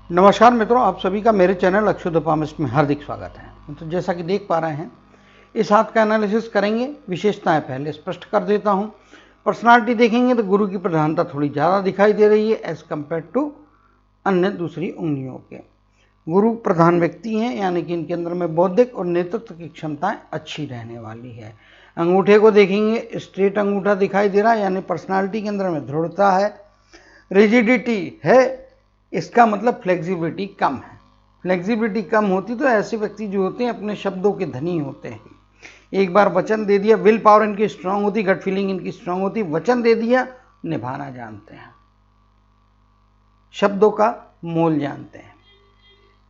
नमस्कार मित्रों, आप सभी का मेरे चैनल अक्षुदपामिस्ट में हार्दिक स्वागत है। तो जैसा कि देख पा रहे हैं, इस हाथ का एनालिसिस करेंगे। विशेषताएं पहले स्पष्ट कर देता हूं। पर्सनालिटी देखेंगे तो गुरु की प्रधानता थोड़ी ज़्यादा दिखाई दे रही है एज कम्पेयर टू अन्य दूसरी उंगलियों के। गुरु प्रधान व्यक्ति हैं, यानी कि इनके अंदर में बौद्धिक और नेतृत्व की क्षमताएं अच्छी रहने वाली है। अंगूठे को देखेंगे, स्ट्रेट अंगूठा दिखाई दे रहा है, यानी पर्सनालिटी के अंदर में दृढ़ता है। रिजिडिटी है, इसका मतलब फ्लेक्सिबिलिटी कम है। फ्लेक्सिबिलिटी कम होती तो ऐसे व्यक्ति जो होते हैं अपने शब्दों के धनी होते हैं। एक बार वचन दे दिया, विल पावर इनकी स्ट्रांग होती, गट फीलिंग इनकी स्ट्रांग होती, वचन दे दिया निभाना जानते हैं, शब्दों का मोल जानते हैं।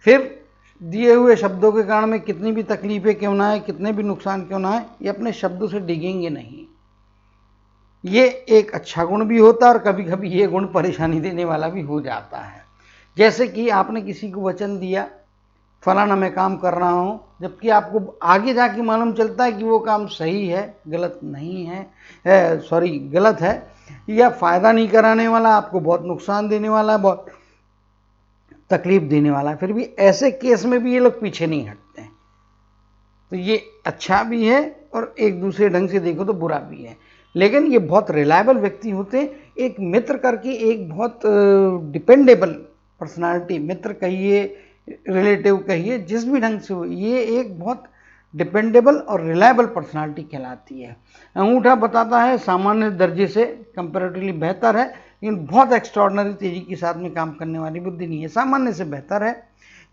फिर दिए हुए शब्दों के कारण में कितनी भी तकलीफें क्यों ना आए, कितने भी नुकसान क्यों ना आए, ये अपने शब्दों से डिगेंगे नहीं। ये एक अच्छा गुण भी होता है और कभी कभी ये गुण परेशानी देने वाला भी हो जाता है। जैसे कि आपने किसी को वचन दिया, फलाना मैं काम कर रहा हूँ, जबकि आपको आगे जाके मालूम चलता है कि वो काम सही है, गलत नहीं है, गलत है या फ़ायदा नहीं कराने वाला, आपको बहुत नुकसान देने वाला है, बहुत तकलीफ देने वाला है। फिर भी ऐसे केस में भी ये लोग पीछे नहीं हटते हैं। तो ये अच्छा भी है और एक दूसरे ढंग से देखो तो बुरा भी है। लेकिन ये बहुत रिलायबल व्यक्ति होते हैं। एक मित्र करके एक बहुत डिपेंडेबल पर्सनालिटी, मित्र कहिए, रिलेटिव कहिए, जिस भी ढंग से हो, ये एक बहुत डिपेंडेबल और रिलायबल पर्सनालिटी कहलाती है। अंगूठा बताता है सामान्य दर्जे से कंपैरेटिवली बेहतर है, लेकिन बहुत एक्स्ट्रॉर्डनरी तेजी के साथ में काम करने वाली बुद्धि नहीं है, सामान्य से बेहतर है।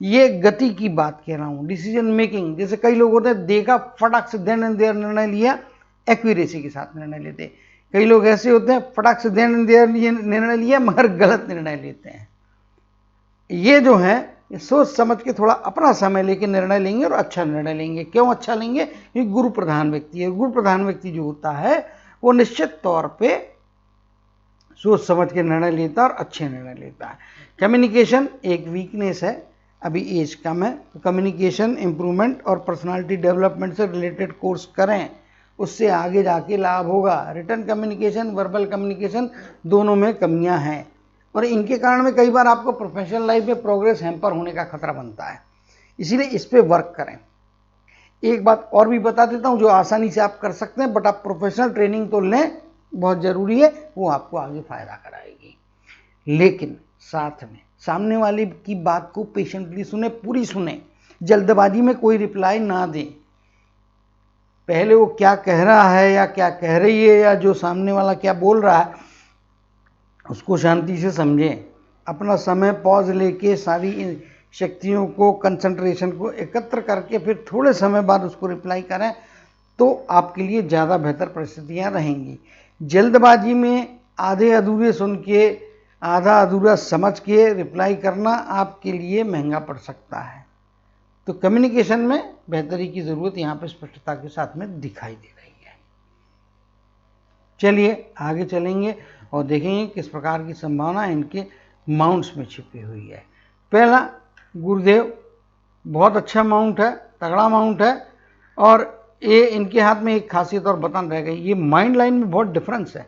ये गति की बात कह रहा हूँ। डिसीजन मेकिंग, जैसे कई लोग होते हैं, देखा फटाक से देन एंड देयर निर्णय लिया, एक्यूरेसी के साथ निर्णय लेते। कई लोग ऐसे होते हैं, फटाक से देन एंड देयर निर्णय लिया मगर गलत निर्णय लेते हैं। ये जो है सोच समझ के थोड़ा अपना समय लेके निर्णय लेंगे और अच्छा निर्णय लेंगे। क्यों अच्छा लेंगे? क्योंकि गुरु प्रधान व्यक्ति है। गुरु प्रधान व्यक्ति जो होता है वो निश्चित तौर पे सोच समझ के निर्णय लेता है और अच्छे निर्णय लेता है। कम्युनिकेशन एक वीकनेस है, अभी एज कम है, तो कम्युनिकेशन इंप्रूवमेंट और पर्सनालिटी डेवलपमेंट से रिलेटेड कोर्स करें, उससे आगे जाके लाभ होगा। रिटर्न कम्युनिकेशन, वर्बल कम्युनिकेशन, दोनों में कमियां हैं और इनके कारण में कई बार आपको प्रोफेशनल लाइफ में प्रोग्रेस हैम्पर होने का खतरा बनता है। इसीलिए इस पर वर्क करें। एक बात और भी बता देता हूं जो आसानी से आप कर सकते हैं, बट आप प्रोफेशनल ट्रेनिंग तो लें, बहुत ज़रूरी है, वो आपको आगे फायदा कराएगी। लेकिन साथ में सामने वाले की बात को पेशेंटली सुने, पूरी सुने, जल्दबाजी में कोई रिप्लाई ना दें। पहले वो क्या कह रहा है या क्या कह रही है या जो सामने वाला क्या बोल रहा है उसको शांति से समझें। अपना समय पॉज लेके सारी शक्तियों को, कंसंट्रेशन को एकत्र करके फिर थोड़े समय बाद उसको रिप्लाई करें तो आपके लिए ज़्यादा बेहतर परिस्थितियां रहेंगी। जल्दबाजी में आधे अधूरे सुन के, आधा अधूरा समझ के रिप्लाई करना आपके लिए महंगा पड़ सकता है। तो कम्युनिकेशन में बेहतरी की ज़रूरत यहाँ पर स्पष्टता के साथ में दिखाई दे रही है। चलिए आगे चलेंगे और देखेंगे किस प्रकार की संभावना इनके माउंट्स में छिपी हुई है। पहला, गुरुदेव बहुत अच्छा माउंट है, तगड़ा माउंट है। और ये इनके हाथ में एक खासियत और बटन रह गई, ये माइंड लाइन में बहुत डिफरेंस है।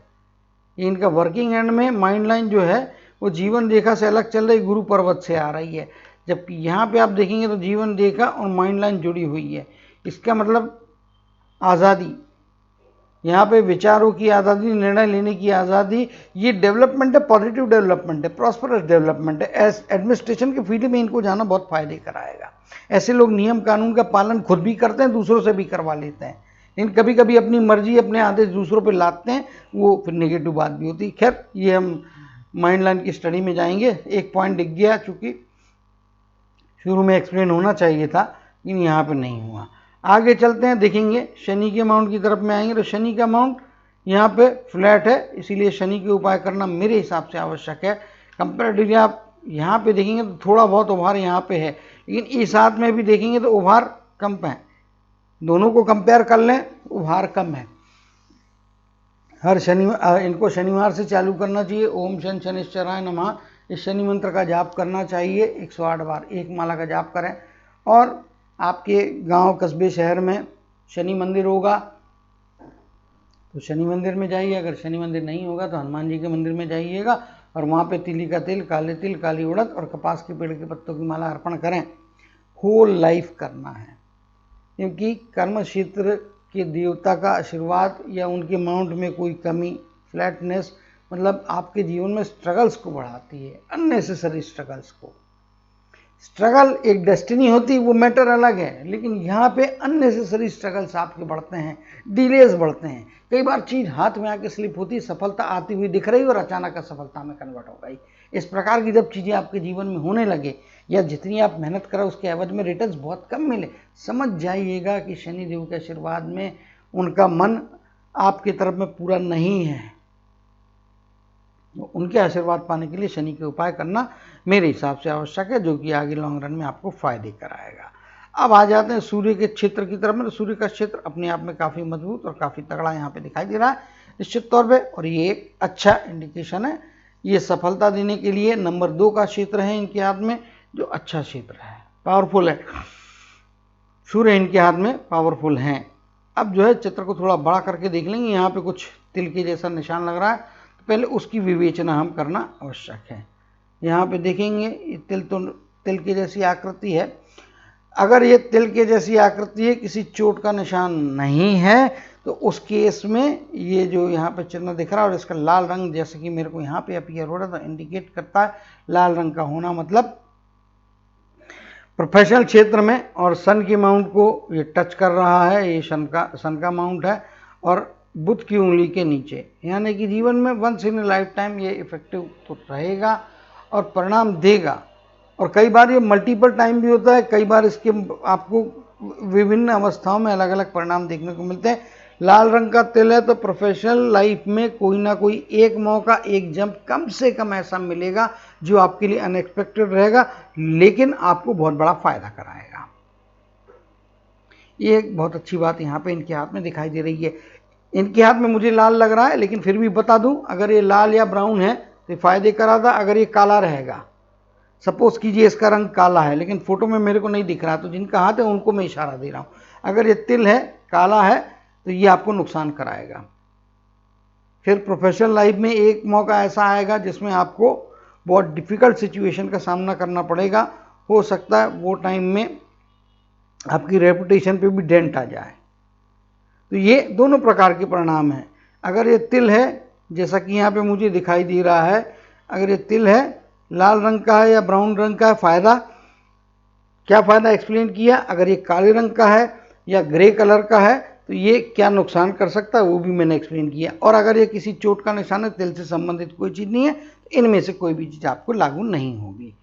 ये इनका वर्किंग एंड में माइंड लाइन जो है वो जीवन रेखा से अलग चल रही, गुरु पर्वत से आ रही है, जबकि यहाँ पे आप देखेंगे तो जीवन रेखा और माइंड लाइन जुड़ी हुई है। इसका मतलब आज़ादी, यहाँ पे विचारों की आज़ादी, निर्णय लेने की आज़ादी, ये डेवलपमेंट है, पॉजिटिव डेवलपमेंट है, प्रॉस्परस डेवलपमेंट है। एडमिनिस्ट्रेशन के फील्ड में इनको जाना बहुत फायदे कराएगा। ऐसे लोग नियम कानून का पालन खुद भी करते हैं, दूसरों से भी करवा लेते हैं, लेकिन कभी कभी अपनी मर्जी, अपने आदेश दूसरों पे लाते हैं, वो फिर नेगेटिव बात भी होती है। खैर, ये हम माइंड लाइन की स्टडी में जाएंगे। एक पॉइंट दिख गया, चूँकि शुरू में एक्सप्लेन होना चाहिए था लेकिन यहाँ पर नहीं हुआ। आगे चलते हैं, देखेंगे शनि के माउंट की तरफ में आएंगे तो शनि का माउंट यहाँ पे फ्लैट है, इसीलिए शनि के उपाय करना मेरे हिसाब से आवश्यक है। कंपेरेटिवली आप यहाँ पे देखेंगे तो थोड़ा बहुत उभार यहाँ पे है, लेकिन इस हाथ में भी देखेंगे तो उभार कम है। दोनों को कंपेयर कर लें, उभार कम है। हर शनिवार इनको शनिवार से चालू करना चाहिए। ओम शन शनिश्चराय नमः, इस शनि मंत्र का जाप करना चाहिए 108 बार, एक माला का जाप करें। और आपके गांव, कस्बे, शहर में शनि मंदिर होगा तो शनि मंदिर में जाइए, अगर शनि मंदिर नहीं होगा तो हनुमान जी के मंदिर में जाइएगा और वहाँ पे तिली का तिल, काले तिल, काली उड़द और कपास के पेड़ के पत्तों की माला अर्पण करें। होल लाइफ करना है, क्योंकि कर्म क्षेत्र के देवता का आशीर्वाद या उनके माउंट में कोई कमी, फ्लैटनेस, मतलब आपके जीवन में स्ट्रगल्स को बढ़ाती है, अननेसेसरी स्ट्रगल्स को। स्ट्रगल एक डेस्टिनी होती है, वो मैटर अलग है, लेकिन यहाँ पे अननेसेसरी स्ट्रगल्स आपके बढ़ते हैं, डिलेज बढ़ते हैं। कई बार चीज़ हाथ में आके स्लिप होती, सफलता आती हुई दिख रही और अचानक असफलता में कन्वर्ट हो गई। इस प्रकार की जब चीज़ें आपके जीवन में होने लगे या जितनी आप मेहनत करें उसके एवज में रिटर्न्स बहुत कम मिले, समझ जाइएगा कि शनि देव के आशीर्वाद में उनका मन आपकी तरफ में पूरा नहीं है। उनके आशीर्वाद पाने के लिए शनि के उपाय करना मेरे हिसाब से आवश्यक है, जो कि आगे लॉन्ग रन में आपको फायदे कराएगा। अब आ जाते हैं सूर्य के क्षेत्र की तरफ में। तो सूर्य का क्षेत्र अपने आप में काफ़ी मजबूत और काफ़ी तगड़ा यहाँ पे दिखाई दे रहा है निश्चित तौर पे, और ये एक अच्छा इंडिकेशन है। ये सफलता देने के लिए नंबर 2 का क्षेत्र है इनके हाथ में, जो अच्छा क्षेत्र है, पावरफुल है। सूर्य इनके हाथ में पावरफुल हैं। अब जो है चित्र को थोड़ा बड़ा करके देख लेंगे। यहाँ पे कुछ तिल के जैसा निशान लग रहा है, तो पहले उसकी विवेचना हम करना आवश्यक है। यहाँ पे देखेंगे तिल तो तिल के जैसी आकृति है। अगर ये तिल के जैसी आकृति है, किसी चोट का निशान नहीं है, तो उस केस में ये जो यहाँ पे चिन्ह दिख रहा है और इसका लाल रंग जैसे कि मेरे को यहाँ पे अपीयर हो रहा था, इंडिकेट करता है लाल रंग का होना मतलब प्रोफेशनल क्षेत्र में, और सन के माउंट को ये टच कर रहा है। ये सन का माउंट है और बुध की उंगली के नीचे, यानी कि जीवन में वंस इन लाइफ टाइम ये इफेक्टिव तो रहेगा और परिणाम देगा। और कई बार ये मल्टीपल टाइम भी होता है, कई बार इसके आपको विभिन्न अवस्थाओं में अलग अलग परिणाम देखने को मिलते हैं। लाल रंग का तिल है तो प्रोफेशनल लाइफ में कोई ना कोई एक मौका, एक जंप कम से कम ऐसा मिलेगा जो आपके लिए अनएक्सपेक्टेड रहेगा, लेकिन आपको बहुत बड़ा फायदा कराएगा। ये एक बहुत अच्छी बात यहाँ पे इनके हाथ में दिखाई दे रही है। इनके हाथ में मुझे लाल लग रहा है, लेकिन फिर भी बता दूं, अगर ये लाल या ब्राउन है तो फायदे करा था। अगर ये काला रहेगा, सपोज कीजिए इसका रंग काला है, लेकिन फोटो में मेरे को नहीं दिख रहा, तो जिनका हाथ है उनको मैं इशारा दे रहा हूं। अगर ये तिल है, काला है, तो ये आपको नुकसान कराएगा। फिर प्रोफेशनल लाइफ में एक मौका ऐसा आएगा जिसमें आपको बहुत डिफिकल्ट सिचुएशन का सामना करना पड़ेगा। हो सकता है वो टाइम में आपकी रेपुटेशन पे भी डेंट आ जाए। तो ये दोनों प्रकार के परिणाम हैं। अगर ये तिल है, जैसा कि यहाँ पे मुझे दिखाई दे रहा है, अगर ये तिल है, लाल रंग का है या ब्राउन रंग का है, फायदा क्या फायदा एक्सप्लेन किया। अगर ये काले रंग का है या ग्रे कलर का है तो ये क्या नुकसान कर सकता है वो भी मैंने एक्सप्लेन किया। और अगर ये किसी चोट का निशान है, तिल से संबंधित कोई चीज़ नहीं है, तो इनमें से कोई भी चीज़ आपको लागू नहीं होगी।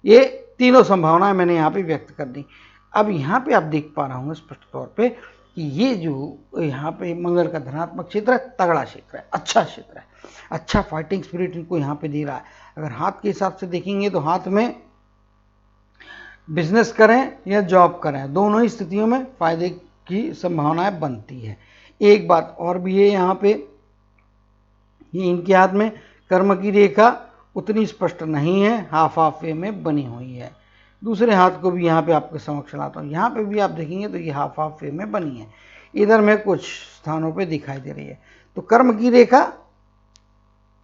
ये तीनों संभावनाएं मैंने यहाँ पे व्यक्त कर दी। अब यहाँ पे आप देख पा रहा हूँ स्पष्ट तौर पे कि ये जो यहाँ पे मंगल का धनात्मक क्षेत्र है, तगड़ा क्षेत्र है, अच्छा क्षेत्र है, अच्छा फाइटिंग स्पिरिट इनको यहाँ पे दे रहा है। अगर हाथ के हिसाब से देखेंगे तो हाथ में बिजनेस करें या जॉब करें, दोनों ही स्थितियों में फायदे की संभावनाएं बनती है। एक बात और भी है यहाँ पे, ये इनके हाथ में कर्म की रेखा उतनी स्पष्ट नहीं है, हाफ हाफ वे में बनी हुई है। दूसरे हाथ को भी यहाँ पे आपके समक्ष लाता हूँ, यहाँ पे भी आप देखेंगे तो ये हाफ हाफ वे में बनी है, इधर में कुछ स्थानों पे दिखाई दे रही है। तो कर्म की रेखा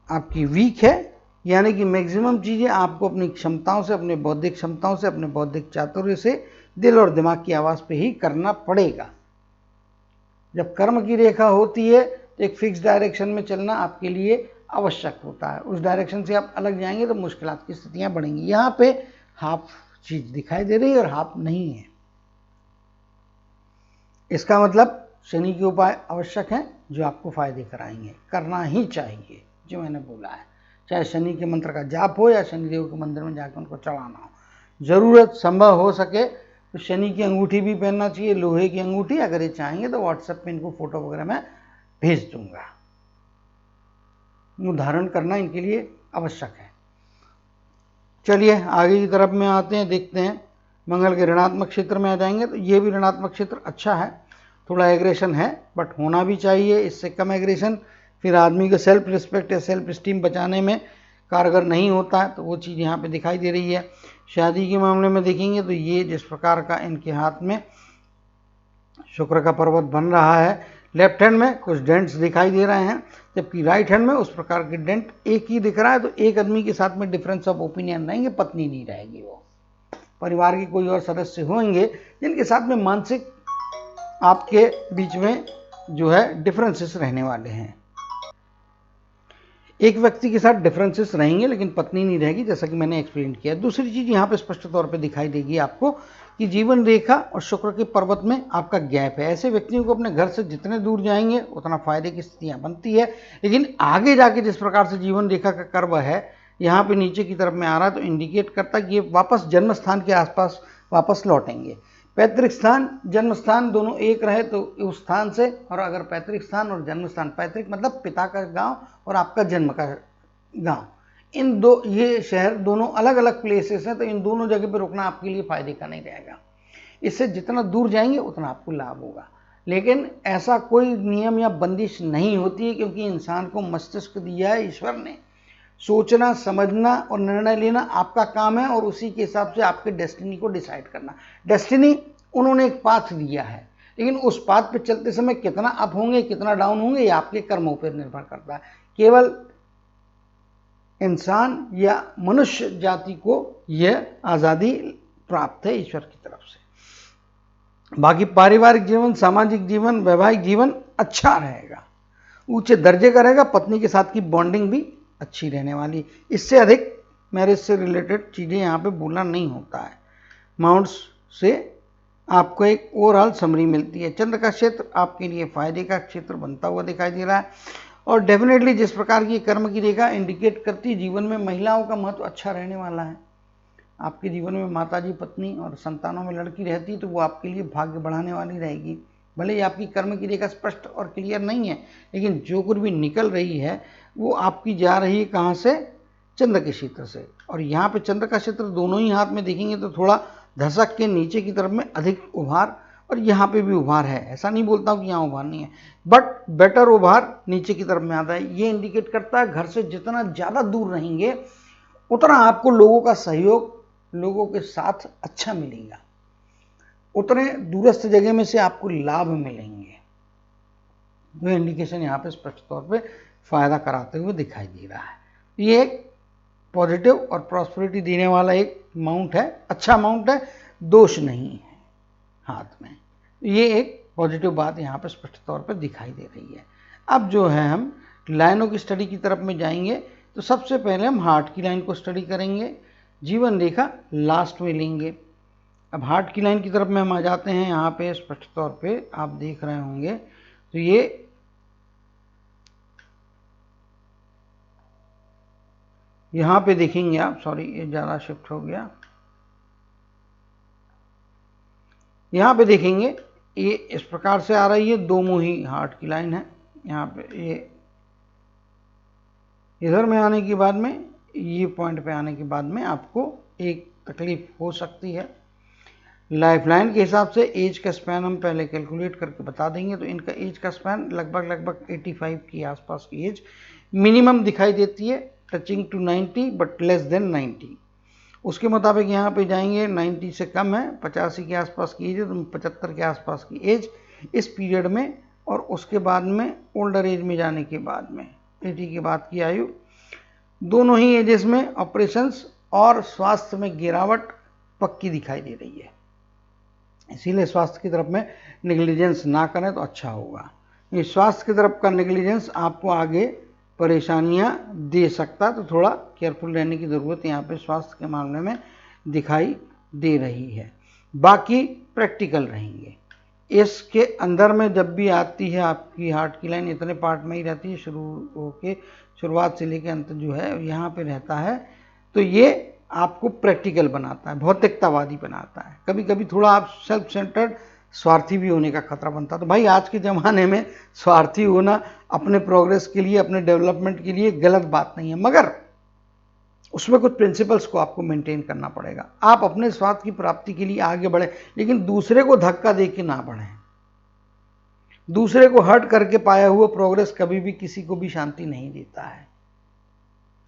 आपकी वीक है, यानी कि मैक्सिमम चीज़ें आपको अपनी क्षमताओं से, अपने बौद्धिक क्षमताओं से, अपने बौद्धिक चातुर्य से, दिल और दिमाग की आवाज़ पे ही करना पड़ेगा। जब कर्म की रेखा होती है तो एक फिक्स डायरेक्शन में चलना आपके लिए आवश्यक होता है। उस डायरेक्शन से आप अलग जाएंगे तो मुश्किलात की स्थितियां बढ़ेंगी। यहाँ पे हाफ चीज दिखाई दे रही है और हाफ नहीं है। इसका मतलब शनि के उपाय आवश्यक हैं जो आपको फायदे कराएंगे, करना ही चाहिए जो मैंने बोला है। चाहे शनि के मंत्र का जाप हो या शनिदेव के मंदिर में जाकर उनको चढ़ाना हो। जरूरत संभव हो सके तो शनि की अंगूठी भी पहनना चाहिए, लोहे की अंगूठी। अगर ये चाहेंगे तो व्हाट्सएप पे इनको फोटो वगैरह मैं भेज दूंगा। वो धारण करना इनके लिए आवश्यक है। चलिए आगे की तरफ में आते हैं, देखते हैं। मंगल के ऋणात्मक क्षेत्र में आ जाएंगे तो ये भी ऋणात्मक क्षेत्र अच्छा है, थोड़ा एग्रेशन है बट होना भी चाहिए, इससे कम एग्रेशन फिर आदमी को सेल्फ रिस्पेक्ट या सेल्फ स्टीम बचाने में कारगर नहीं होता है। तो वो चीज़ यहाँ पे दिखाई दे रही है। शादी के मामले में देखेंगे तो ये जिस प्रकार का इनके हाथ में शुक्र का पर्वत बन रहा है, लेफ्ट हैंड में कुछ डेंट्स दिखाई दे रहे हैं, जबकि राइट हैंड में उस प्रकार के डेंट एक ही दिख रहा है। तो एक आदमी के साथ में डिफरेंस ऑफ ओपिनियन रहेंगे, पत्नी नहीं रहेगी, वो परिवार के कोई और सदस्य होंगे जिनके साथ में मानसिक आपके बीच में जो है डिफरेंसेस रहने वाले हैं। एक व्यक्ति के साथ डिफरेंसेस रहेंगे लेकिन पत्नी नहीं रहेगी, जैसा कि मैंने एक्सप्लेन किया। दूसरी चीज यहाँ पे स्पष्ट तौर पे दिखाई देगी आपको कि जीवन रेखा और शुक्र के पर्वत में आपका गैप है। ऐसे व्यक्तियों को अपने घर से जितने दूर जाएंगे उतना फायदे की स्थितियां बनती है, लेकिन आगे जाके जिस प्रकार से जीवन रेखा का कर्व है यहाँ पे नीचे की तरफ में आ रहा है, तो इंडिकेट करता है कि ये वापस जन्म स्थान के आसपास वापस लौटेंगे। पैतृक स्थान जन्म स्थान दोनों एक रहे तो उस स्थान से, और अगर पैतृक स्थान और जन्म स्थान, पैतृक मतलब पिता का गांव और आपका जन्म का गांव, इन दो ये शहर दोनों अलग अलग प्लेसेस हैं, तो इन दोनों जगह पे रुकना आपके लिए फायदे का नहीं रहेगा। इससे जितना दूर जाएंगे उतना आपको लाभ होगा, लेकिन ऐसा कोई नियम या बंदिश नहीं होती है, क्योंकि इंसान को मस्तिष्क दिया है ईश्वर ने। सोचना, समझना और निर्णय लेना आपका काम है, और उसी के हिसाब से आपके डेस्टिनी को डिसाइड करना। डेस्टिनी उन्होंने एक पाथ दिया है, लेकिन उस पाथ पे चलते समय कितना अप होंगे कितना डाउन होंगे ये आपके कर्मों पर निर्भर करता है। केवल इंसान या मनुष्य जाति को यह आज़ादी प्राप्त है ईश्वर की तरफ से। बाकी पारिवारिक जीवन, सामाजिक जीवन, वैवाहिक जीवन अच्छा रहेगा, ऊंचे दर्जे का रहेगा। पत्नी के साथ की बॉन्डिंग भी अच्छी रहने वाली। इससे अधिक मैरिज से रिलेटेड चीज़ें यहाँ पे बोलना नहीं होता है। माउंट्स से आपको एक ओवरऑल समरी मिलती है। चंद्र का क्षेत्र आपके लिए फायदे का क्षेत्र बनता हुआ दिखाई दे रहा है, और डेफिनेटली जिस प्रकार की कर्म की रेखा इंडिकेट करती है, जीवन में महिलाओं का महत्व अच्छा रहने वाला है। आपके जीवन में माताजी, पत्नी और संतानों में लड़की रहती है तो वो आपके लिए भाग्य बढ़ाने वाली रहेगी। भले ही आपकी कर्म की रेखा स्पष्ट और क्लियर नहीं है, लेकिन जो कुछ भी निकल रही है वो आपकी जा रही है कहाँ से? चंद्र के क्षेत्र से। और यहाँ पे चंद्र का क्षेत्र दोनों ही हाथ में देखेंगे तो थोड़ा धसक के नीचे की तरफ में अधिक उभार, और यहाँ पे भी उभार है। ऐसा नहीं बोलता हूँ कि यहाँ उभार नहीं है, बट बेटर उभार नीचे की तरफ में आता है। ये इंडिकेट करता है घर से जितना ज़्यादा दूर रहेंगे उतना आपको लोगों का सहयोग, लोगों के साथ अच्छा मिलेगा, उतने दूरस्थ जगह में से आपको लाभ मिलेंगे। वो इंडिकेशन यहाँ पे स्पष्ट तौर पे फायदा कराते हुए दिखाई दे रहा है। ये एक पॉजिटिव और प्रॉस्पेरिटी देने वाला एक माउंट है, अच्छा माउंट है, दोष नहीं है हाथ में। ये एक पॉजिटिव बात यहाँ पे स्पष्ट तौर पे दिखाई दे रही है। अब जो है हम लाइनों की स्टडी की तरफ में जाएंगे, तो सबसे पहले हम हार्ट की लाइन को स्टडी करेंगे, जीवन रेखा लास्ट में लेंगे। अब हार्ट की लाइन की तरफ में हम आ जाते हैं। यहाँ पे स्पष्ट तौर पे आप देख रहे होंगे, तो ये यहाँ पे देखेंगे आप, सॉरी ये ज़्यादा शिफ्ट हो गया, यहाँ पे देखेंगे ये इस प्रकार से आ रही है, दो मुही हार्ट की लाइन है। यहाँ पे ये इधर में आने के बाद में, ये पॉइंट पे आने के बाद में आपको एक तकलीफ हो सकती है। लाइफ लाइन के हिसाब से एज का स्पैन हम पहले कैलकुलेट करके बता देंगे, तो इनका एज का स्पैन लगभग 85 की आसपास की एज मिनिमम दिखाई देती है, touching to 90 but less than 90। उसके मुताबिक यहाँ पे जाएंगे, 90 से कम है, 85 के आसपास की एज है, तो 75 के आसपास की एज इस पीरियड में, और उसके बाद में ओल्डर एज में जाने के बाद में 80 के बाद की आयु, दोनों ही एजेस में ऑपरेशंस और स्वास्थ्य में गिरावट पक्की दिखाई दे रही है। इसीलिए स्वास्थ्य की तरफ में नेग्लिजेंस ना करें तो अच्छा होगा। ये स्वास्थ्य की तरफ का नेग्लिजेंस आपको आगे परेशानियां दे सकता, तो थोड़ा केयरफुल रहने की ज़रूरत यहाँ पे स्वास्थ्य के मामले में दिखाई दे रही है। बाकी प्रैक्टिकल रहेंगे। इसके अंदर में जब भी आती है आपकी हार्ट की लाइन, इतने पार्ट में ही रहती है, शुरू होके शुरुआत से लेकर अंत जो है यहाँ पे रहता है, तो ये आपको प्रैक्टिकल बनाता है, भौतिकतावादी बनाता है। कभी कभी थोड़ा आप सेल्फ सेंटर्ड, स्वार्थी भी होने का खतरा बनता है। तो भाई आज के ज़माने में स्वार्थी होना अपने प्रोग्रेस के लिए, अपने डेवलपमेंट के लिए गलत बात नहीं है, मगर उसमें कुछ प्रिंसिपल्स को आपको मेंटेन करना पड़ेगा। आप अपने स्वार्थ की प्राप्ति के लिए आगे बढ़े, लेकिन दूसरे को धक्का दे के ना बढ़ें। दूसरे को हर्ट करके पाया हुआ प्रोग्रेस कभी भी किसी को भी शांति नहीं देता है।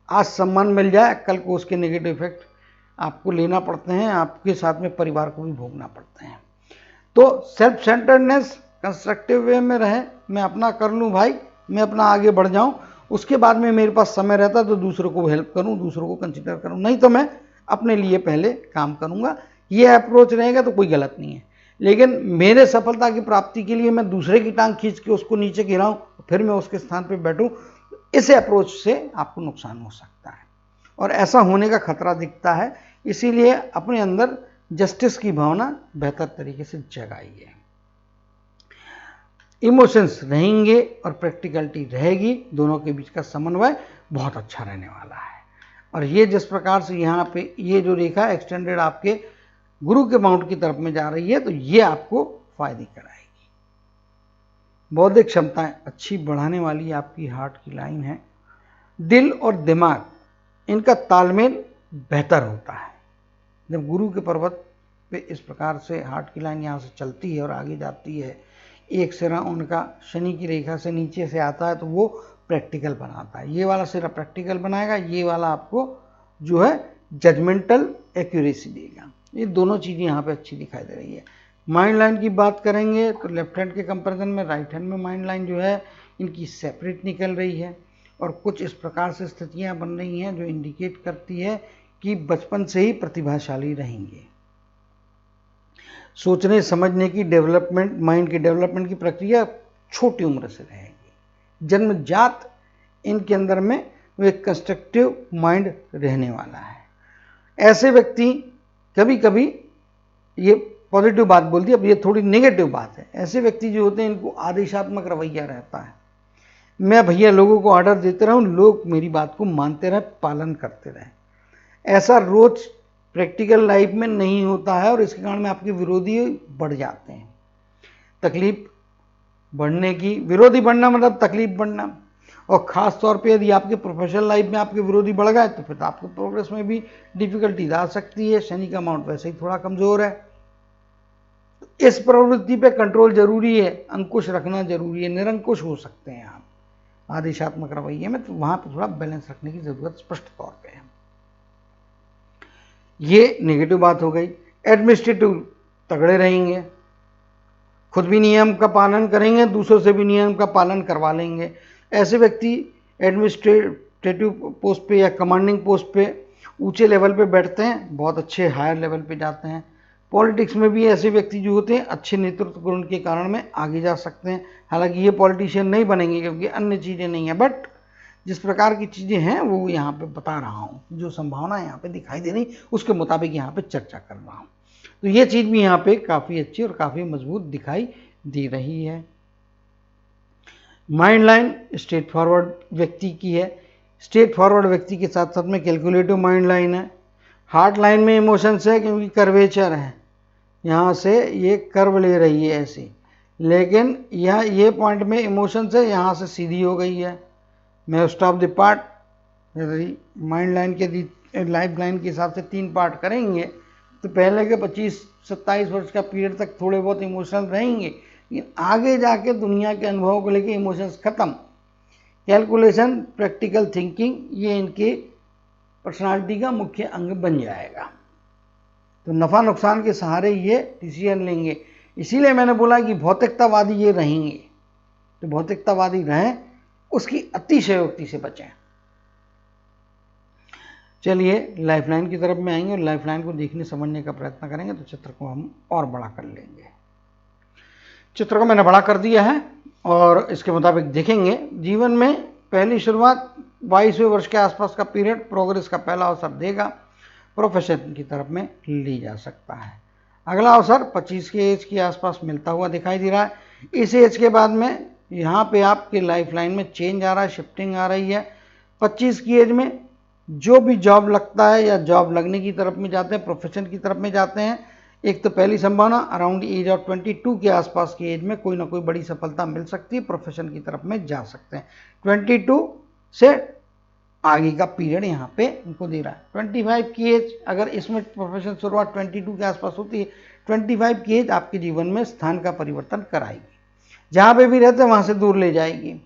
आज सम्मान मिल जाए, कल को उसके नेगेटिव इफेक्ट आपको लेना पड़ते हैं, आपके साथ में परिवार को भी भोगना पड़ते हैं। तो सेल्फ सेंटर्डनेस कंस्ट्रक्टिव वे में रहे, मैं अपना कर लूँ भाई, मैं अपना आगे बढ़ जाऊँ, उसके बाद में मेरे पास समय रहता तो दूसरों को हेल्प करूँ, दूसरों को कंसिडर करूँ, नहीं तो मैं अपने लिए पहले काम करूँगा। ये अप्रोच रहेगा तो कोई गलत नहीं है। लेकिन मेरे सफलता की प्राप्ति के लिए मैं दूसरे की टांग खींच के उसको नीचे गिराऊं, फिर मैं उसके स्थान पर बैठूं, इस अप्रोच से आपको नुकसान हो सकता है और ऐसा होने का खतरा दिखता है। इसीलिए अपने अंदर जस्टिस की भावना बेहतर तरीके से जगाइए। इमोशंस रहेंगे और प्रैक्टिकलिटी रहेगी, दोनों के बीच का समन्वय बहुत अच्छा रहने वाला है। और ये जिस प्रकार से यहाँ पे ये जो रेखा एक्सटेंडेड आपके गुरु के माउंट की तरफ में जा रही है, तो ये आपको फायदे कराएगी। बौद्धिक क्षमताएं अच्छी बढ़ाने वाली आपकी हार्ट की लाइन है। दिल और दिमाग इनका तालमेल बेहतर होता है। जब गुरु के पर्वत पे इस प्रकार से हार्ट की लाइन यहाँ से चलती है और आगे जाती है, एक सिरा उनका शनि की रेखा से नीचे से आता है, तो वो प्रैक्टिकल बनाता है। ये वाला सिरा प्रैक्टिकल बनाएगा, ये वाला आपको जो है जजमेंटल एक्यूरेसी देगा। ये दोनों चीज़ें यहाँ पे अच्छी दिखाई दे रही है। माइंड लाइन की बात करेंगे तो लेफ्ट हैंड के कंपैरिजन में राइट हैंड में माइंड लाइन जो है इनकी सेपरेट निकल रही है और कुछ इस प्रकार से स्थितियाँ बन रही हैं जो इंडिकेट करती है कि बचपन से ही प्रतिभाशाली रहेंगे। सोचने समझने की डेवलपमेंट, माइंड की डेवलपमेंट की प्रक्रिया छोटी उम्र से रहेगी। जन्मजात इनके अंदर में वो एक कंस्ट्रक्टिव माइंड रहने वाला है। ऐसे व्यक्ति, कभी कभी ये पॉजिटिव बात बोलती है, अब ये थोड़ी नेगेटिव बात है, ऐसे व्यक्ति जो होते हैं इनको आदेशात्मक रवैया रहता है। मैं भैया लोगों को ऑर्डर देते रहूं, लोग मेरी बात को मानते रहे, पालन करते रहे। ऐसा रोज प्रैक्टिकल लाइफ में नहीं होता है और इसके कारण में आपके विरोधी बढ़ जाते हैं। तकलीफ बढ़ने की, विरोधी बढ़ना मतलब तकलीफ बढ़ना, और ख़ास तौर पे यदि आपके प्रोफेशनल लाइफ में आपके विरोधी बढ़ गए तो फिर तो आपको प्रोग्रेस में भी डिफिकल्टीज आ सकती है। शनि का माउंट वैसे ही थोड़ा कमज़ोर है, इस प्रवृत्ति पे कंट्रोल जरूरी है, अंकुश रखना जरूरी है। निरंकुश हो सकते हैं आप आदेशात्मक रवैये में, तो वहाँ पर थोड़ा बैलेंस रखने की ज़रूरत स्पष्ट तौर पर है। ये नेगेटिव बात हो गई। एडमिनिस्ट्रेटिव तगड़े रहेंगे, खुद भी नियम का पालन करेंगे, दूसरों से भी नियम का पालन करवा लेंगे। ऐसे व्यक्ति एडमिनिस्ट्रेटिव पोस्ट पे या कमांडिंग पोस्ट पे ऊंचे लेवल पे बैठते हैं, बहुत अच्छे हायर लेवल पे जाते हैं। पॉलिटिक्स में भी ऐसे व्यक्ति जो होते हैं अच्छे नेतृत्व गुण के कारण में आगे जा सकते हैं। हालांकि ये पॉलिटिशियन नहीं बनेंगे क्योंकि अन्य चीज़ें नहीं हैं, बट जिस प्रकार की चीज़ें हैं वो यहाँ पे बता रहा हूँ, जो संभावना यहाँ पे दिखाई दे रही उसके मुताबिक यहाँ पे चर्चा कर रहा हूँ। तो ये चीज़ भी यहाँ पे काफ़ी अच्छी और काफ़ी मजबूत दिखाई दे रही है। माइंड लाइन स्ट्रेट फॉरवर्ड व्यक्ति की है। स्ट्रेट फॉरवर्ड व्यक्ति के साथ साथ में कैलकुलेटिव माइंड लाइन है। हार्ट लाइन में इमोशंस है क्योंकि कर्वेचर है, यहाँ से ये कर्व ले रही है ऐसी, लेकिन यहाँ ये पॉइंट में इमोशंस है, यहाँ से सीधी हो गई है। मोस्ट ऑफ द पार्ट यदि माइंड लाइन के लाइफ लाइन के हिसाब से 3 पार्ट करेंगे तो पहले के 25-27 वर्ष का पीरियड तक थोड़े बहुत इमोशनल रहेंगे, लेकिन आगे जाके दुनिया के अनुभवों को लेके इमोशंस खत्म। कैलकुलेशन, प्रैक्टिकल थिंकिंग, ये इनके पर्सनालिटी का मुख्य अंग बन जाएगा। तो नफ़ा नुकसान के सहारे ये डिसीजन लेंगे। इसीलिए मैंने बोला कि भौतिकतावादी ये रहेंगे, तो भौतिकतावादी रहें, उसकी अतिशयोक्ति से बचें। चलिए लाइफलाइन की तरफ में आएंगे और लाइफलाइन को देखने समझने का प्रयत्न करेंगे, तो चित्र को हम और बड़ा कर लेंगे। चित्र को मैंने बड़ा कर दिया है और इसके मुताबिक देखेंगे। जीवन में पहली शुरुआत 22वें वर्ष के आसपास का पीरियड प्रोग्रेस का पहला अवसर देगा, प्रोफेशन की तरफ में ली जा सकता है। अगला अवसर 25 के एज के आसपास मिलता हुआ दिखाई दे रहा है। इस एज के बाद में यहाँ पे आपके लाइफ लाइन में चेंज आ रहा है, शिफ्टिंग आ रही है। 25 की एज में जो भी जॉब लगता है या जॉब लगने की तरफ में जाते हैं, प्रोफेशन की तरफ में जाते हैं, एक तो पहली संभावना अराउंड एज ऑफ 22 के आसपास की एज में कोई ना कोई बड़ी सफलता मिल सकती है, प्रोफेशन की तरफ में जा सकते हैं। 22 से आगे का पीरियड यहाँ पे इनको दे रहा है। 25 की एज, अगर इसमें प्रोफेशन शुरुआत 22 के आसपास होती है, 25 की एज आपके जीवन में स्थान का परिवर्तन कराएगी, जहाँ पे भी रहते हैं वहाँ से दूर ले जाएगी,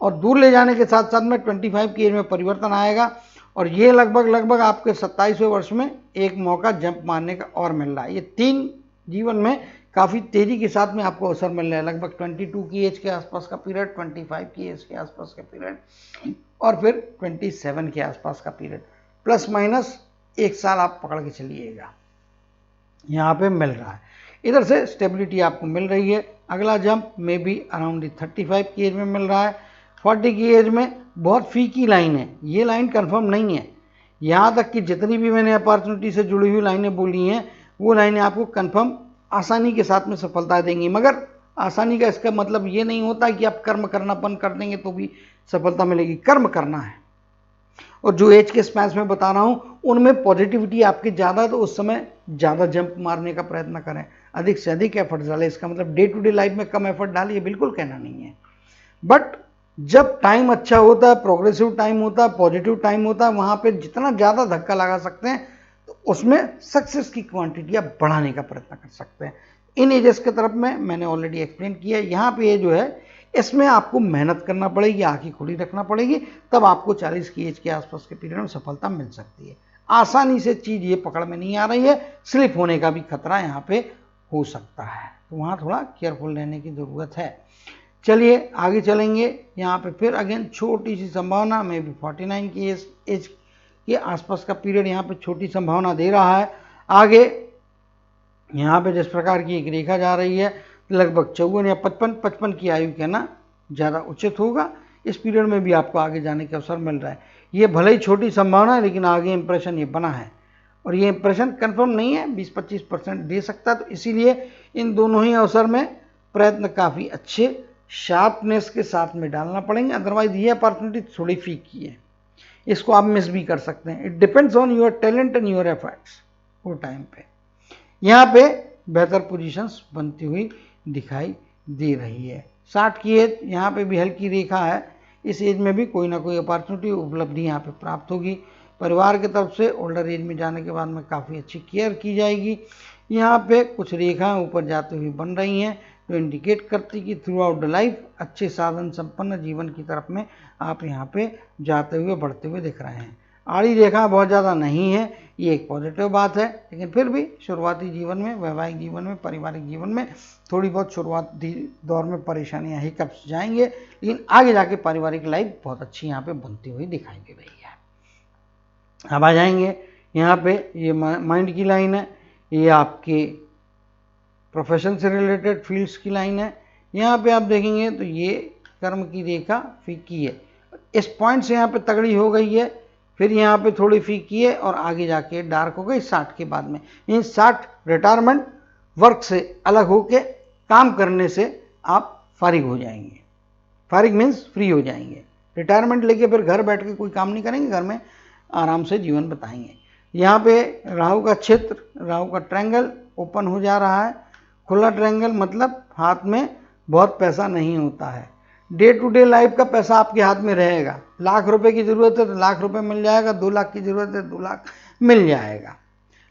और दूर ले जाने के साथ साथ में 25 की एज में परिवर्तन आएगा, और ये लगभग आपके 27वें वर्ष में एक मौका जंप मारने का और मिल रहा है। ये 3 जीवन में काफ़ी तेज़ी के साथ में आपको अवसर मिल रहा है। लगभग 22 की एज के आसपास का पीरियड, 25 की एज के आसपास का पीरियड और फिर 27 के आसपास का पीरियड, प्लस माइनस 1 साल आप पकड़ के चलिएगा, यहाँ पे मिल रहा है। इधर से स्टेबिलिटी आपको मिल रही है। अगला जंप में भी अराउंड 35 की एज में मिल रहा है। 40 की एज में बहुत फीकी लाइन है, ये लाइन कंफर्म नहीं है। यहाँ तक कि जितनी भी मैंने अपॉर्चुनिटी से जुड़ी हुई लाइनें बोली हैं, वो लाइनें आपको कंफर्म आसानी के साथ में सफलता देंगी। मगर आसानी का इसका मतलब ये नहीं होता कि आप कर्म करना बंद कर देंगे तो भी सफलता मिलेगी। कर्म करना है, और जो एज के स्पैन में बता रहा हूँ उनमें पॉजिटिविटी आपकी ज़्यादा, तो उस समय ज़्यादा जंप मारने का प्रयत्न करें, अधिक से अधिक एफर्ट डालें। इसका मतलब डे टू डे लाइफ में कम एफर्ट डालिए, बिल्कुल कहना नहीं है। बट जब टाइम अच्छा होता है, प्रोग्रेसिव टाइम होता है, पॉजिटिव टाइम होता है, वहाँ पे जितना ज़्यादा धक्का लगा सकते हैं तो उसमें सक्सेस की क्वांटिटी आप बढ़ाने का प्रयत्न कर सकते हैं। इन एजेस की तरफ में मैंने ऑलरेडी एक्सप्लेन किया है। यहाँ पे ये जो है इसमें आपको मेहनत करना पड़ेगी, आंखें खुली रखना पड़ेगी, तब आपको 40 की एज के आसपास के पीरियड में सफलता मिल सकती है। आसानी से चीज़ ये पकड़ में नहीं आ रही है, स्लिप होने का भी खतरा यहाँ पे हो सकता है, तो वहाँ थोड़ा केयरफुल रहने की ज़रूरत है। चलिए आगे चलेंगे। यहाँ पे फिर अगेन छोटी सी संभावना में भी 49 की एज के आसपास का पीरियड यहाँ पे छोटी संभावना दे रहा है। आगे यहाँ पे जिस प्रकार की एक रेखा जा रही है, लगभग 54 या 55 की आयु कहना ज़्यादा उचित होगा। इस पीरियड में भी आपको आगे जाने के अवसर मिल रहा है। ये भले ही छोटी संभावना है, लेकिन आगे इंप्रेशन ये बना है, और ये इंप्रेशन कंफर्म नहीं है, 20-25% दे सकता है। तो इसीलिए इन दोनों ही अवसर में प्रयत्न काफ़ी अच्छे शार्पनेस के साथ में डालना पड़ेंगे, अदरवाइज ये अपॉर्चुनिटी थोड़ी फीकी है, इसको आप मिस भी कर सकते हैं। It depends on your talent and your efforts. वो टाइम पे यहाँ पे बेहतर पोजीशंस बनती हुई दिखाई दे रही है। 60 की एज, यहाँ पे भी हल्की रेखा है। इस एज में भी कोई ना कोई अपॉर्चुनिटी, उपलब्धि यहाँ पे प्राप्त होगी। परिवार की तरफ से ओल्डर एज में जाने के बाद में काफ़ी अच्छी केयर की जाएगी। यहाँ पे कुछ रेखाएं ऊपर जाती हुई बन रही हैं, जो इंडिकेट करती कि थ्रू आउट द लाइफ अच्छे साधन संपन्न जीवन की तरफ में आप यहाँ पे जाते हुए बढ़ते हुए दिख रहे हैं। आड़ी रेखा बहुत ज़्यादा नहीं है, ये एक पॉजिटिव बात है, लेकिन फिर भी शुरुआती जीवन में, वैवाहिक जीवन में, पारिवारिक जीवन में थोड़ी बहुत शुरुआती दौर में परेशानियां, हिकअप्स जाएंगे, लेकिन आगे जाके पारिवारिक लाइफ बहुत अच्छी यहाँ पे बनती हुई दिखाई दे रही है। अब आ जाएंगे यहाँ पे, ये माइंड की लाइन है, ये आपके प्रोफेशन से रिलेटेड फील्ड्स की लाइन है। यहाँ पे आप देखेंगे तो ये कर्म की रेखा फीकी है, इस पॉइंट से यहाँ पे तगड़ी हो गई है, फिर यहाँ पे थोड़ी फीकी है और आगे जाके डार्क हो गई 60 के बाद में। इन 60 रिटायरमेंट वर्क से अलग होके काम करने से आप फारिग हो जाएंगे। फारिग मीन्स फ्री हो जाएंगे। रिटायरमेंट लेके फिर घर बैठ के कोई काम नहीं करेंगे, घर में आराम से जीवन बताएंगे। यहाँ पे राहु का क्षेत्र, राहु का ट्रायंगल ओपन हो जा रहा है। खुला ट्रायंगल मतलब हाथ में बहुत पैसा नहीं होता है, डे टू डे लाइफ का पैसा आपके हाथ में रहेगा। लाख रुपए की ज़रूरत है तो लाख रुपए मिल जाएगा, 2 लाख की ज़रूरत है 2 लाख मिल जाएगा।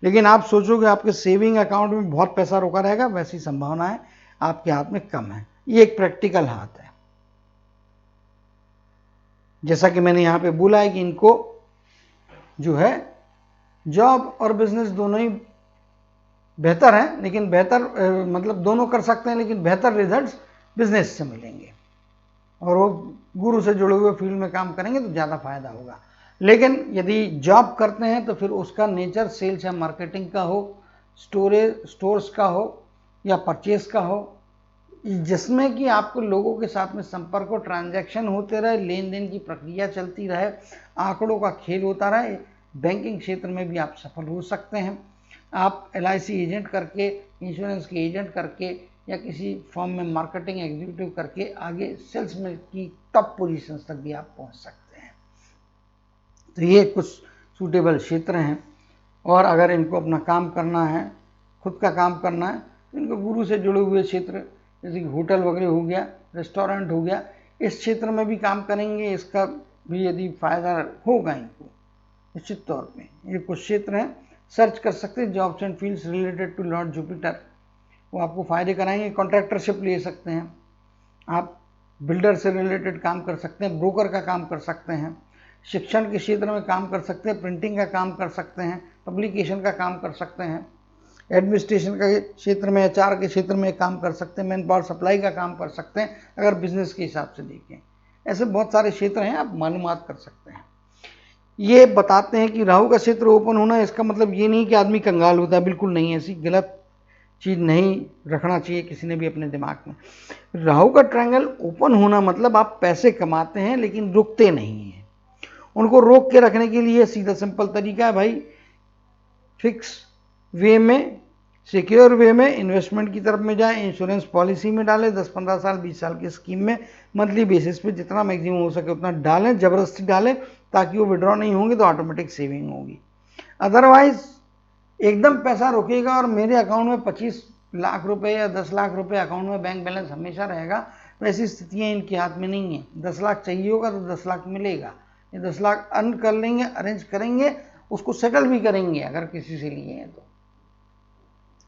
लेकिन आप सोचोगे आपके सेविंग अकाउंट में बहुत पैसा रुका रहेगा, वैसी संभावनाएं आपके हाथ में कम है। ये एक प्रैक्टिकल हाथ है। जैसा कि मैंने यहाँ पे बोला है कि इनको जो है जॉब और बिजनेस दोनों ही बेहतर हैं, लेकिन बेहतर मतलब दोनों कर सकते हैं, लेकिन बेहतर रिजल्ट्स बिजनेस से मिलेंगे, और वो गुरु से जुड़े हुए फील्ड में काम करेंगे तो ज़्यादा फायदा होगा। लेकिन यदि जॉब करते हैं तो फिर उसका नेचर सेल्स या मार्केटिंग का हो, स्टोर्स का हो या परचेस का हो, जिसमें कि आपको लोगों के साथ में संपर्क हो, ट्रांजैक्शन होते रहे, लेन देन की प्रक्रिया चलती रहे, आंकड़ों का खेल होता रहे। बैंकिंग क्षेत्र में भी आप सफल हो सकते हैं। आप LIC एजेंट करके, इंश्योरेंस के एजेंट करके या किसी फॉर्म में मार्केटिंग एग्जीक्यूटिव करके आगे सेल्स में की टॉप पोजीशंस तक भी आप पहुंच सकते हैं। तो ये कुछ सूटेबल क्षेत्र हैं, और अगर इनको अपना काम करना है, खुद का काम करना है, तो इनको गुरु से जुड़े हुए क्षेत्र जैसे कि होटल वगैरह हो गया, रेस्टोरेंट हो गया, इस क्षेत्र में भी काम करेंगे। इसका भी यदि फायदा होगा इनको निश्चित तौर पे, ये कुछ क्षेत्र हैं, सर्च कर सकते हैं jobs and fields related to lord Jupiter, वो आपको फ़ायदे कराएंगे। कॉन्ट्रैक्टरशिप ले सकते हैं आप, बिल्डर से रिलेटेड काम कर सकते हैं, ब्रोकर का काम कर सकते हैं, शिक्षण के क्षेत्र में काम कर सकते हैं, प्रिंटिंग का काम कर सकते हैं, पब्लिकेशन का काम कर सकते हैं, एडमिनिस्ट्रेशन के क्षेत्र में, HR के क्षेत्र में काम कर सकते हैं, मैन पावर सप्लाई का काम कर सकते हैं अगर बिजनेस के हिसाब से देखें। ऐसे बहुत सारे क्षेत्र हैं, आप मालूमात कर सकते हैं। ये बताते हैं कि राहु का क्षेत्र ओपन होना, इसका मतलब ये नहीं कि आदमी कंगाल होता है, बिल्कुल नहीं, ऐसी गलत चीज़ नहीं रखना चाहिए किसी ने भी अपने दिमाग में। राहु का ट्रायंगल ओपन होना मतलब आप पैसे कमाते हैं लेकिन रुकते नहीं हैं। उनको रोक के रखने के लिए सीधा सिंपल तरीका है भाई, फिक्स वे में, सिक्योर वे में इन्वेस्टमेंट की तरफ में जाए, इंश्योरेंस पॉलिसी में डालें, 10-15 साल 20 साल की स्कीम में मंथली बेसिस पे जितना मैक्सिमम हो सके उतना डालें, जबरदस्ती डालें ताकि वो विड्रॉ नहीं होंगे तो ऑटोमेटिक सेविंग होगी। अदरवाइज एकदम पैसा रुकेगा और मेरे अकाउंट में 25 लाख रुपए या 10 लाख रुपए अकाउंट में बैंक बैलेंस हमेशा रहेगा, वैसी स्थितियाँ इनके हाथ में नहीं है। 10 लाख चाहिए होगा तो 10 लाख मिलेगा, ये 10 लाख अर्न कर लेंगे, अरेंज करेंगे, उसको सेटल भी करेंगे अगर किसी से लिए हैं तो।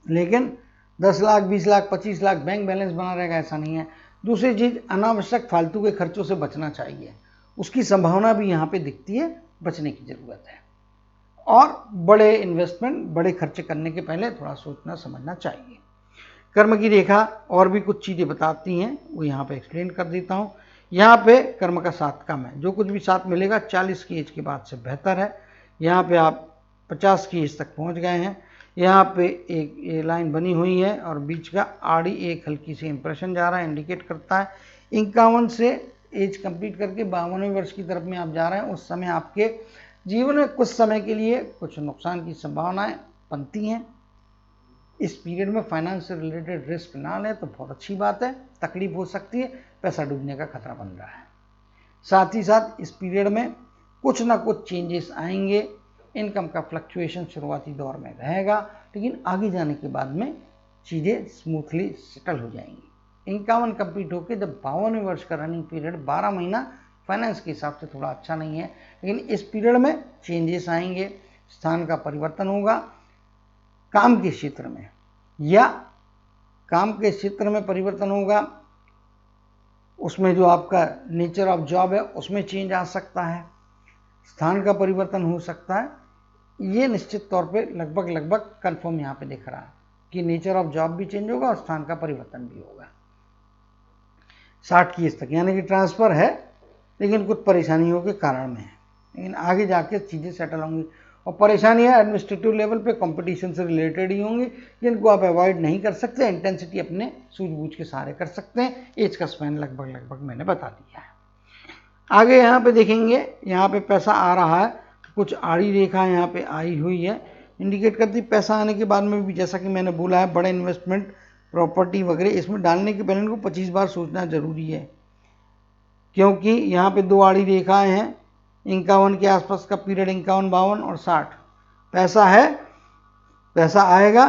लेकिन 10 लाख 20 लाख 25 लाख बैंक बैलेंस बना रहेगा ऐसा नहीं है। दूसरी चीज़, अनावश्यक फालतू के खर्चों से बचना चाहिए, उसकी संभावना भी यहाँ पे दिखती है, बचने की ज़रूरत है। और बड़े इन्वेस्टमेंट, बड़े खर्चे करने के पहले थोड़ा सोचना समझना चाहिए। कर्म की रेखा और भी कुछ चीज़ें बताती हैं, वो यहाँ पे एक्सप्लेन कर देता हूँ। यहाँ पे कर्म का साथ कम है, जो कुछ भी साथ मिलेगा 40 की एज के बाद से बेहतर है। यहाँ पे आप 50 की एज तक पहुँच गए हैं। यहाँ पे एक ये लाइन बनी हुई है और बीच का आड़ी एक हल्की सी इंप्रेशन जा रहा है, इंडिकेट करता है 51 से एज कंप्लीट करके 52वें वर्ष की तरफ में आप जा रहे हैं। उस समय आपके जीवन में कुछ समय के लिए कुछ नुकसान की संभावनाएं बनती हैं। इस पीरियड में फाइनेंस से रिलेटेड रिस्क ना लें तो बहुत अच्छी बात है, तकलीफ हो सकती है, पैसा डूबने का खतरा बन रहा है। साथ ही साथ इस पीरियड में कुछ ना कुछ चेंजेस आएंगे, इनकम का फ्लक्चुएशन शुरुआती दौर में रहेगा, लेकिन आगे जाने के बाद में चीज़ें स्मूथली सेटल हो जाएंगी। 51 कंप्लीट होकर जब 52वें वर्ष का रनिंग पीरियड 12 महीना फाइनेंस के हिसाब से थोड़ा अच्छा नहीं है, लेकिन इस पीरियड में चेंजेस आएंगे, स्थान का परिवर्तन होगा, काम के क्षेत्र में या काम के क्षेत्र में परिवर्तन होगा, उसमें जो आपका नेचर ऑफ जॉब है उसमें चेंज आ सकता है, स्थान का परिवर्तन हो सकता है। ये निश्चित तौर पे लगभग कंफर्म यहाँ पे दिख रहा है कि नेचर ऑफ जॉब भी चेंज होगा और स्थान का परिवर्तन भी होगा 60 की एज तक, यानी कि ट्रांसफ़र है लेकिन कुछ परेशानियों के कारण में है, लेकिन आगे जाके चीज़ें सेटल होंगी। और परेशानियाँ एडमिनिस्ट्रेटिव लेवल पे कंपटीशन से रिलेटेड ही होंगी, जिनको आप अवॉइड नहीं कर सकते, इंटेंसिटी अपने सूझबूझ के सहारे कर सकते हैं। एज का स्पैन लगभग मैंने बता दिया है। आगे यहाँ पे देखेंगे, यहाँ पे पैसा आ रहा है, कुछ आड़ी रेखा यहाँ पे आई हुई है, इंडिकेट करती पैसा आने के बाद में भी, जैसा कि मैंने बोला है, बड़े इन्वेस्टमेंट प्रॉपर्टी वगैरह इसमें डालने के पहले इनको 25 बार सोचना जरूरी है, क्योंकि यहाँ पे 2 आड़ी रेखाएं हैं, 51 के आसपास का पीरियड, 51, 52 और 60। पैसा है, पैसा आएगा,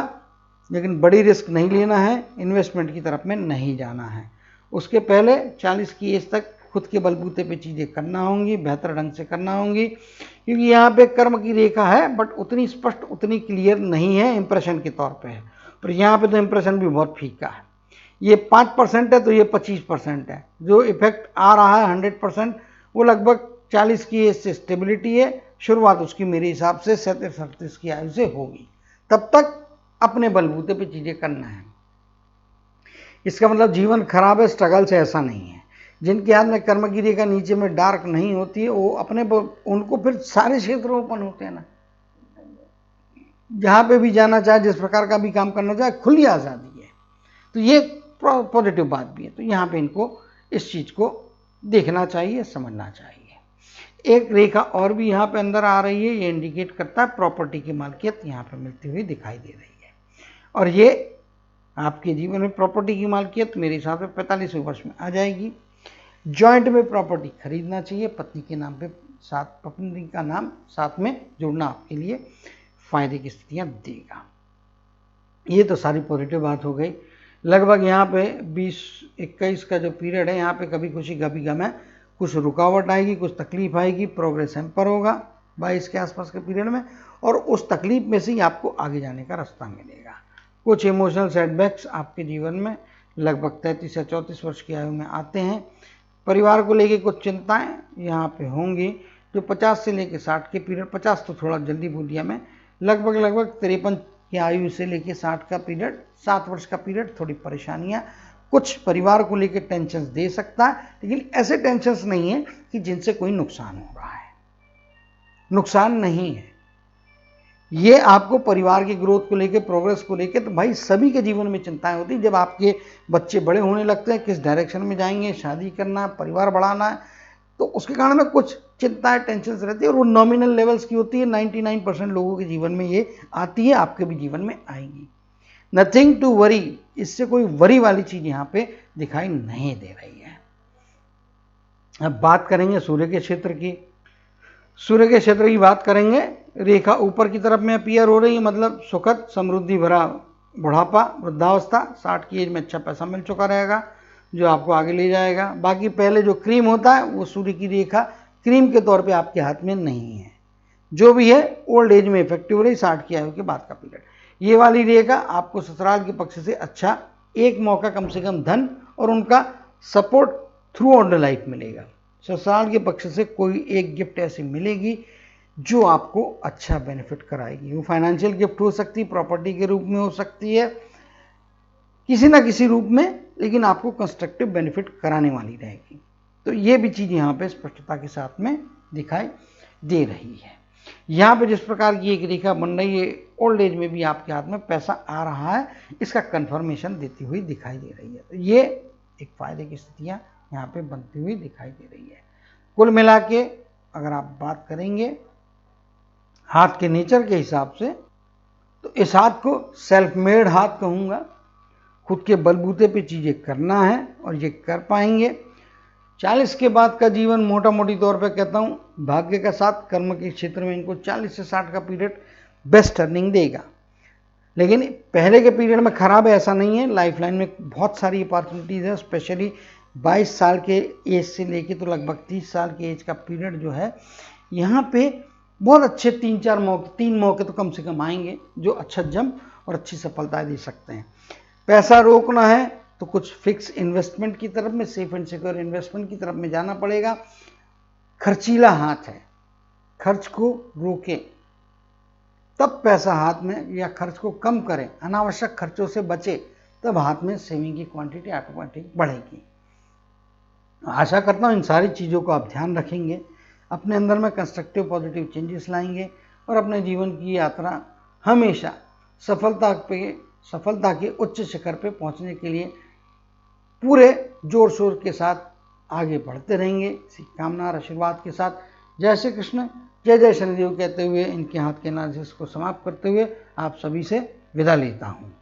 लेकिन बड़ी रिस्क नहीं लेना है, इन्वेस्टमेंट की तरफ में नहीं जाना है। उसके पहले 40 की एज तक खुद के बलबूते पे चीज़ें करना होंगी, बेहतर ढंग से करना होंगी, क्योंकि यहाँ पे कर्म की रेखा है बट उतनी स्पष्ट, उतनी क्लियर नहीं है, इंप्रेशन के तौर पे है। पर यहाँ पे तो इंप्रेशन भी बहुत फीका है। ये 5% है तो ये 25% है। जो इफेक्ट आ रहा है 100% वो लगभग 40 की एज से स्टेबिलिटी है। शुरुआत उसकी मेरे हिसाब से 37-38 की आयु से होगी। तब तक अपने बलबूते पे चीज़ें करना है। इसका मतलब जीवन खराब है, स्ट्रगल से, ऐसा नहीं है। जिनके हाथ में कर्म की रेखा नीचे में डार्क नहीं होती है, वो अपने उनको फिर सारे क्षेत्र ओपन होते हैं ना, जहाँ पे भी जाना चाहे, जिस प्रकार का भी काम करना चाहे, खुली आज़ादी है। तो ये पॉजिटिव बात भी है। तो यहाँ पे इनको इस चीज़ को देखना चाहिए, समझना चाहिए। एक रेखा और भी यहाँ पे अंदर आ रही है, ये इंडिकेट करता है प्रॉपर्टी की मालकियत यहाँ पे मिलती हुई दिखाई दे रही है। और ये आपके जीवन में प्रॉपर्टी की मालकियत मेरे हिसाब से 45वें वर्ष में आ जाएगी। जॉइंट में प्रॉपर्टी खरीदना चाहिए, पत्नी के नाम पे, साथ पत्नी का नाम साथ में जुड़ना आपके लिए फायदे की स्थितियाँ देगा। ये तो सारी पॉजिटिव बात हो गई। लगभग यहाँ पे 20-21 का जो पीरियड है, यहाँ पे कभी खुशी कभी गम है, कुछ रुकावट आएगी, कुछ तकलीफ आएगी, प्रोग्रेस हैम्पर होगा 22 के आसपास के पीरियड में, और उस तकलीफ में से ही आपको आगे जाने का रास्ता मिलेगा। कुछ इमोशनल सेटबैक्स आपके जीवन में लगभग 33 या 34 वर्ष की आयु में आते हैं। परिवार को लेके कुछ चिंताएं यहाँ पे होंगी। जो 50 से लेके 60 के पीरियड, 50 तो थोड़ा जल्दी बोल दिया मैं, लगभग 53 कि आयु से लेके 60 का पीरियड, 7 वर्ष का पीरियड, थोड़ी परेशानियां, कुछ परिवार को लेकर टेंशन दे सकता है, लेकिन ऐसे टेंशन नहीं है कि जिनसे कोई नुकसान हो रहा है। नुकसान नहीं है, ये आपको परिवार की ग्रोथ को लेकर, प्रोग्रेस को लेकर, तो भाई सभी के जीवन में चिंताएं होती हैं। जब आपके बच्चे बड़े होने लगते हैं, किस डायरेक्शन में जाएंगे, शादी करना, परिवार बढ़ाना है, तो उसके कारण में कुछ चिंताएं, टेंशन रहती है, और वो नॉमिनल लेवल्स की होती है। 99% लोगों के जीवन में ये आती है, आपके भी जीवन में आएंगी। नथिंग टू वरी, इससे कोई वरी वाली चीज यहां पे दिखाई नहीं दे रही है। अब बात करेंगे सूर्य के क्षेत्र की। सूर्य के क्षेत्र की बात करेंगे, रेखा ऊपर की तरफ में अपीयर हो रही है, मतलब सुखद समृद्धि भरा बुढ़ापा, वृद्धावस्था, 60 की एज में अच्छा पैसा मिल चुका रहेगा जो आपको आगे ले जाएगा। बाकी पहले जो क्रीम होता है वो सूर्य की रेखा क्रीम के तौर पे आपके हाथ में नहीं है, जो भी है ओल्ड एज में इफेक्टिव रही, 60 की आयु के बाद का पीरियड। ये वाली रेखा आपको ससुराल के पक्ष से अच्छा एक मौका कम से कम धन और उनका support through out the life मिलेगा। ससुराल के पक्ष से कोई एक गिफ्ट ऐसी मिलेगी जो आपको अच्छा बेनिफिट कराएगी। वो फाइनेंशियल गिफ्ट हो सकती है, प्रॉपर्टी के रूप में हो सकती है, किसी ना किसी रूप में, लेकिन आपको कंस्ट्रक्टिव बेनिफिट कराने वाली रहेगी। तो ये भी चीज़ यहाँ पे स्पष्टता के साथ में दिखाई दे रही है। यहाँ पे जिस प्रकार की एक रेखा बन रही है, ओल्ड एज में भी आपके हाथ में पैसा आ रहा है, इसका कंफर्मेशन देती हुई दिखाई दे रही है। तो ये एक फायदे की स्थितियाँ यहाँ पे बनती हुई दिखाई दे रही है। कुल मिला के अगर आप बात करेंगे हाथ के नेचर के हिसाब से, तो इस हाथ को सेल्फ मेड हाथ कहूँगा। खुद के बलबूते पे चीज़ें करना है और ये कर पाएंगे। 40 के बाद का जीवन मोटा मोटी तौर पे कहता हूँ भाग्य का साथ, कर्म के क्षेत्र में इनको 40 से 60 का पीरियड बेस्ट अर्निंग देगा। लेकिन पहले के पीरियड में खराब है ऐसा नहीं है, लाइफ लाइन में बहुत सारी अपॉर्चुनिटीज़ है। स्पेशली 22 साल के एज से लेके तो लगभग 30 साल के एज का पीरियड जो है, यहाँ पे बहुत अच्छे 3 मौके तो कम से कम आएंगे जो अच्छा जंप और अच्छी सफलताएं दे सकते हैं। पैसा रोकना है तो कुछ फिक्स इन्वेस्टमेंट की तरफ में, सेफ एंड सिक्योर इन्वेस्टमेंट की तरफ में जाना पड़ेगा। खर्चीला हाथ है, खर्च को रोकें तब पैसा हाथ में, या खर्च को कम करें, अनावश्यक खर्चों से बचे, तब हाथ में सेविंग की क्वांटिटी ऑटोमेटिक बढ़ेगी। आशा करता हूँ इन सारी चीज़ों को आप ध्यान रखेंगे, अपने अंदर में कंस्ट्रक्टिव पॉजिटिव चेंजेस लाएंगे और अपने जीवन की यात्रा हमेशा सफलता के उच्च शिखर पे पहुंचने के लिए पूरे जोर शोर के साथ आगे बढ़ते रहेंगे। इसी कामना और आशीर्वाद के साथ जय श्री कृष्ण, जय जय शनिदेव कहते हुए इनके हाथ के एनालिसिस को समाप्त करते हुए आप सभी से विदा लेता हूँ।